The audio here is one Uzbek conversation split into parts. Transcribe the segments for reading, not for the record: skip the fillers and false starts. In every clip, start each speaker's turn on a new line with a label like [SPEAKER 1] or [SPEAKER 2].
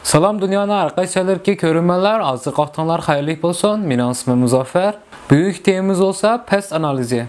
[SPEAKER 1] Salam dünyanın arkadaşlarki görünmeler, azı qahtanlar xayrlik olsun. Mening ismim Muzaffer. Büyük temamiz olsa pest analizi.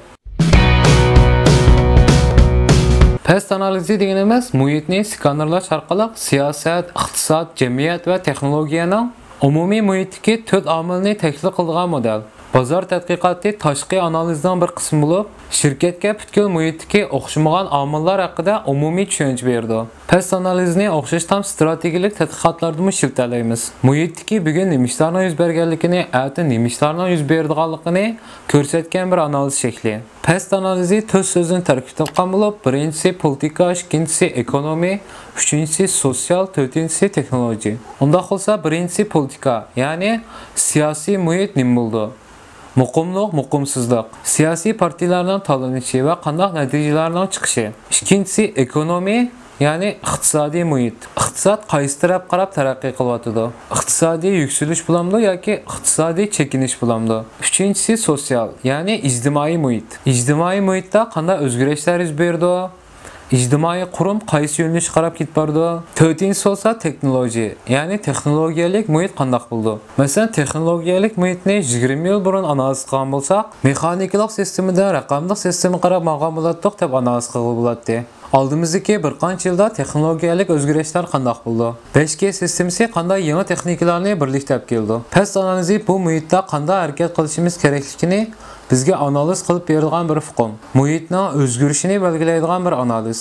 [SPEAKER 1] Pest analizi deganimiz muhitni skanerlash orqali siyosat, iqtisod, jamiyat va texnologiyaning umumiy muhitdagi 4 omilni tahlil qilgan model. Bozor tadqiqoti tashqi analizdan bir qism bo'lib, shirkatga butkul muhitdagi o'xshamagan omillar haqida umumiy tushuncha berdi. Pest analizini o'xshash tam strategik tadqiqotlarda ishlatamiz. Muhitdagi bugun nima ishlarning yuz berganligini, erta nima ishlarning yuz beradiganligini ko'rsatgan bir analiz shakli. Pest analizi 4 so'zdan tarkib topgan bo'lib, birinchisi politika, ikkinchisi ekonomi, uchinchisi sosyal, to'rtinchisi texnologiya. Unda qolsa birinchisi politika, ya'ni siyosiy muhit nima bo'ldi? Muqimlik, muqimsizlik, siyosiy partiyalarning tanlanishi va qanday natijalarning chiqishi. Ikkinchisi ekonomi, ya'ni iqtisodiy muhit. Iqtisod qaysi taraf qarab taraqqiy qilyotidi? Iqtisodiy yuksalish bo'lamdi yoki iqtisodiy chekinish bo'lamdi? Uchinchisi sosyal, ya'ni ijtimoiy muhit. Ijtimoiy muhitda qanday o'zgarishlar yuz berdi? İctimai qurum qaysi yo'nalish qarab ketib bordi? To'rtinchisi bo'lsa texnologiya, ya'ni texnologiyalik muhit qanday bo'ldi? Masalan, texnologiyalik muhitni 20 yil burun analiz qilgan bo'lsak, mexanikalik sistemada raqamli sistema qarab ma'lum bo'ladiq deb analiz qilib bo'ladi. Oldimizdagi bir qancha yilda texnologiyalik o'zgarishlar qanday bo'ldi? 5G sistemasi qanday yangi texnikalarni birlikda olib keldi? Pest analizi bu muhitda qanday harakat qilishimiz kerakligini bizga analiz qilib berilgan bir hukm. Muhitning o'zgarishini belgilaydigan bir analiz.